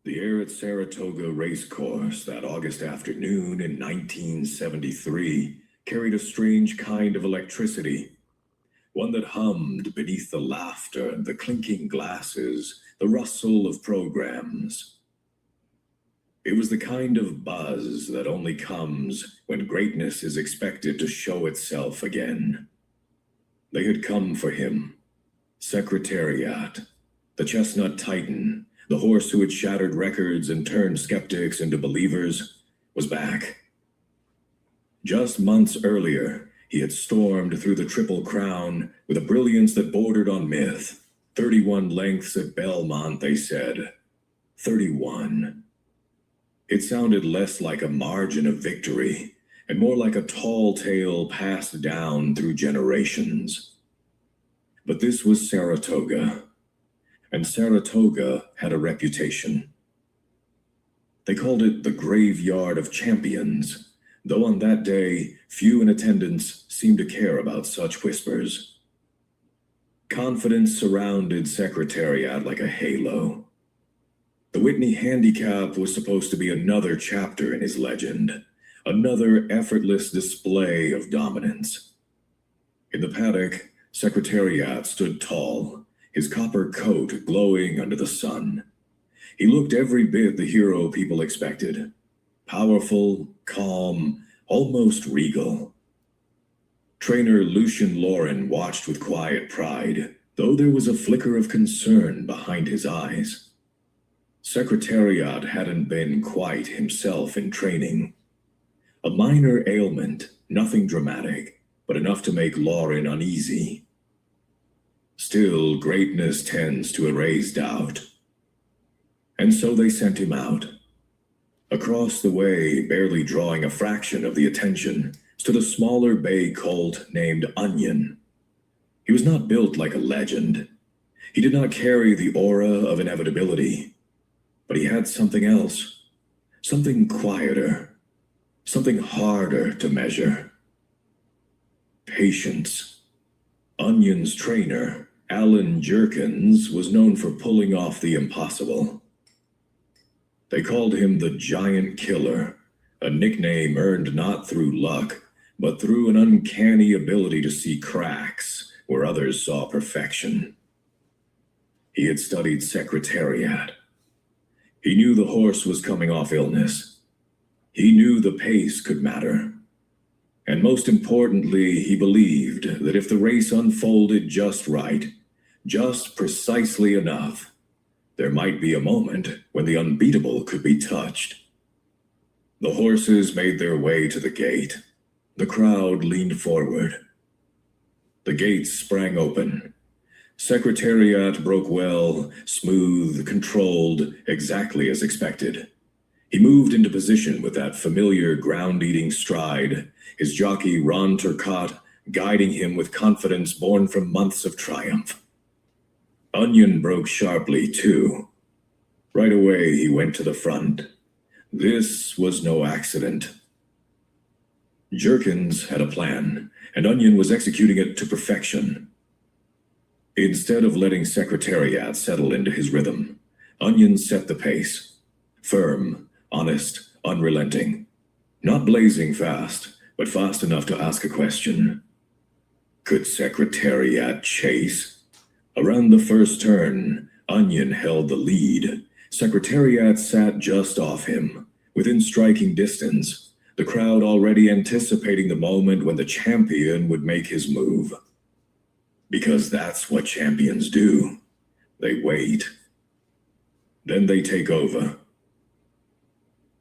The air at Saratoga Racecourse that August afternoon in 1973 carried a strange kind of electricity, one that hummed beneath the laughter, the clinking glasses, the rustle of programs. It was the kind of buzz that only comes when greatness is expected to show itself again. They had come for him. Secretariat, the chestnut titan, the horse who had shattered records and turned skeptics into believers, was back. Just months earlier, he had stormed through the Triple Crown with a brilliance that bordered on myth. 31 lengths at Belmont, they said. 31. It sounded less like a margin of victory, and more like a tall tale passed down through generations. But this was Saratoga. And Saratoga had a reputation. They called it the Graveyard of Champions, though on that day, few in attendance seemed to care about such whispers. Confidence surrounded Secretariat like a halo. The Whitney Handicap was supposed to be another chapter in his legend, another effortless display of dominance. In the paddock, Secretariat stood tall, his copper coat glowing under the sun. He looked every bit the hero people expected. Powerful, calm, almost regal. Trainer Lucian Lauren watched with quiet pride, though there was a flicker of concern behind his eyes. Secretariat hadn't been quite himself in training. A minor ailment, nothing dramatic, but enough to make Lauren uneasy. Still, greatness tends to erase doubt. And so they sent him out. Across the way, barely drawing a fraction of the attention, stood a smaller bay colt named Onion. He was not built like a legend. He did not carry the aura of inevitability. But he had something else. Something quieter. Something harder to measure. Patience. Onion's trainer, Alan Jerkins, was known for pulling off the impossible. They called him the Giant Killer, a nickname earned not through luck, but through an uncanny ability to see cracks where others saw perfection. He had studied Secretariat. He knew the horse was coming off illness. He knew the pace could matter. And most importantly, he believed that if the race unfolded just right, just precisely enough, there might be a moment when the unbeatable could be touched. The horses made their way to the gate. The crowd leaned forward. The gates sprang open. Secretariat broke well, smooth, controlled, exactly as expected. He moved into position with that familiar ground-eating stride, his jockey Ron Turcotte guiding him with confidence born from months of triumph. Onion broke sharply, too. Right away, he went to the front. This was no accident. Jerkins had a plan, and Onion was executing it to perfection. Instead of letting Secretariat settle into his rhythm, Onion set the pace. Firm, honest, unrelenting. Not blazing fast, but fast enough to ask a question. Could Secretariat chase? Around the first turn, Onion held the lead. Secretariat sat just off him, within striking distance, the crowd already anticipating the moment when the champion would make his move. Because that's what champions do. They wait. Then they take over.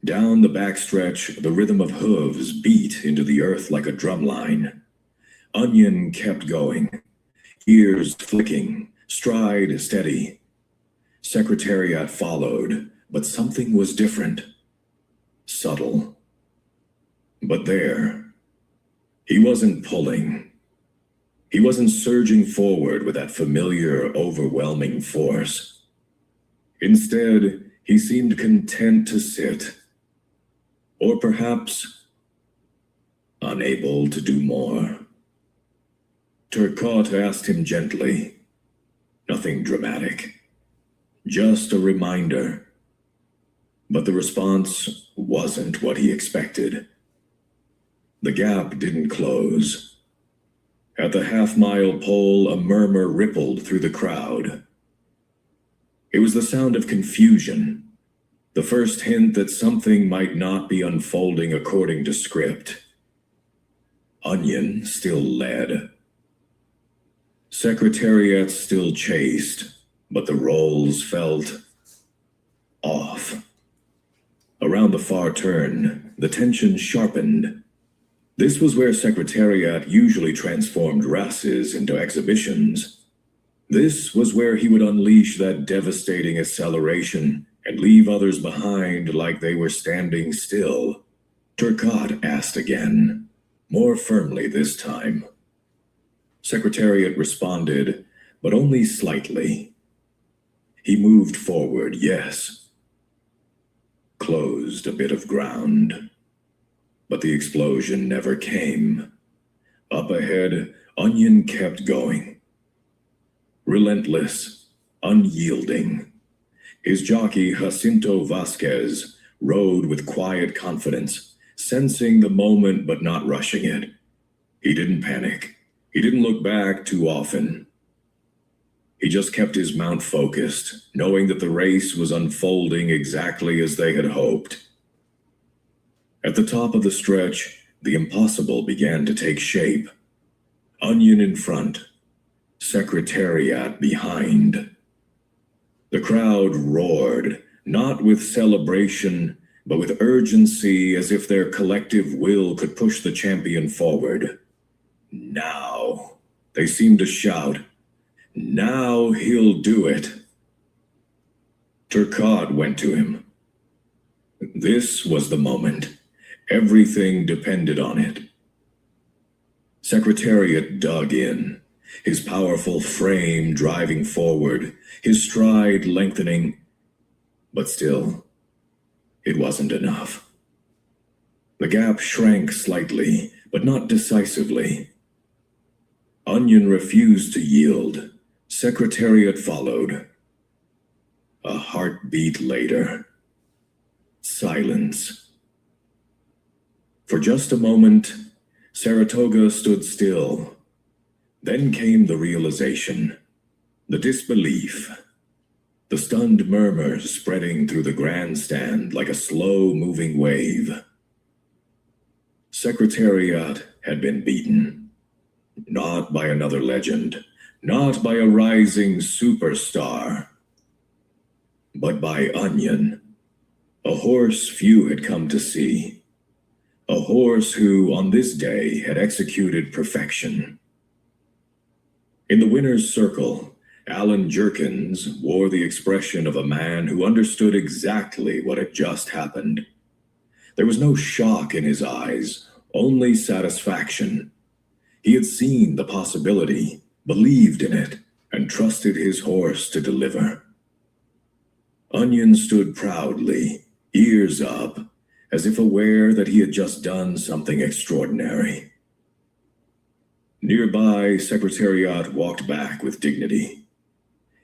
Down the backstretch, the rhythm of hooves beat into the earth like a drumline. Onion kept going, ears flicking, stride steady. Secretariat followed, but something was different. Subtle. But there, he wasn't pulling. He wasn't surging forward with that familiar, overwhelming force. Instead, he seemed content to sit. Or perhaps unable to do more. Turcotte asked him gently, nothing dramatic, just a reminder. But the response wasn't what he expected. The gap didn't close. At the half-mile pole, a murmur rippled through the crowd. It was the sound of confusion, the first hint that something might not be unfolding according to script. Onion still led. Secretariat still chased, but the roles felt off. Around the far turn, the tension sharpened. This was where Secretariat usually transformed races into exhibitions. This was where he would unleash that devastating acceleration and leave others behind like they were standing still. Turcotte asked again, more firmly this time. Secretariat responded, but only slightly. He moved forward, yes. Closed a bit of ground. But the explosion never came. Up ahead, Onion kept going. Relentless, unyielding. His jockey, Jacinto Vasquez, rode with quiet confidence, sensing the moment but not rushing it. He didn't panic. He didn't look back too often. He just kept his mount focused, knowing that the race was unfolding exactly as they had hoped. At the top of the stretch, the impossible began to take shape. Onion in front, Secretariat behind. The crowd roared, not with celebration, but with urgency, as if their collective will could push the champion forward. Now, they seemed to shout, now he'll do it. Turcotte went to him. This was the moment. Everything depended on it. Secretariat dug in, his powerful frame driving forward, his stride lengthening. But still, it wasn't enough. The gap shrank slightly, but not decisively. Onion refused to yield. Secretariat followed. A heartbeat later. Silence. For just a moment, Saratoga stood still. Then came the realization, the disbelief, the stunned murmur spreading through the grandstand like a slow-moving wave. Secretariat had been beaten. Not by another legend, not by a rising superstar, but by Onion, a horse few had come to see. A horse who, on this day, had executed perfection. In the winner's circle, Alan Jerkins wore the expression of a man who understood exactly what had just happened. There was no shock in his eyes, only satisfaction. He had seen the possibility, believed in it, and trusted his horse to deliver. Onion stood proudly, ears up, as if aware that he had just done something extraordinary. Nearby, Secretariat walked back with dignity.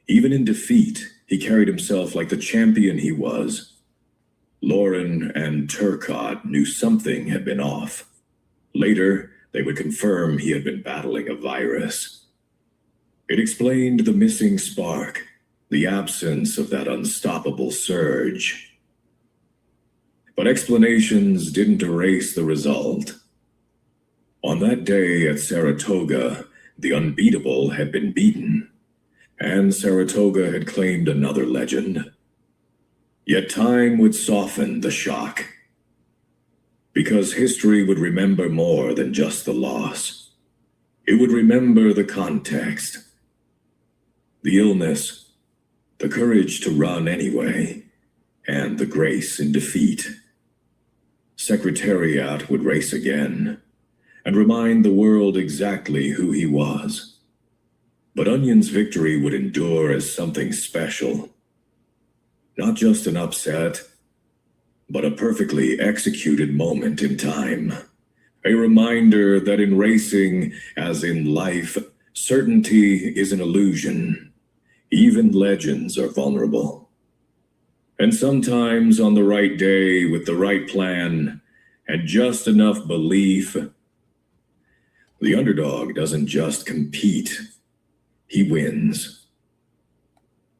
Even in defeat, he carried himself like the champion he was. Lauren and Turcotte knew something had been off. Later, they would confirm he had been battling a virus. It explained the missing spark, the absence of that unstoppable surge. But explanations didn't erase the result. On that day at Saratoga, the unbeatable had been beaten, and Saratoga had claimed another legend. Yet time would soften the shock, because history would remember more than just the loss. It would remember the context, the illness, the courage to run anyway, and the grace in defeat. Secretariat would race again, and remind the world exactly who he was. But Onion's victory would endure as something special. Not just an upset, but a perfectly executed moment in time. A reminder that in racing, as in life, certainty is an illusion. Even legends are vulnerable. And sometimes on the right day, with the right plan, and just enough belief, the underdog doesn't just compete, he wins.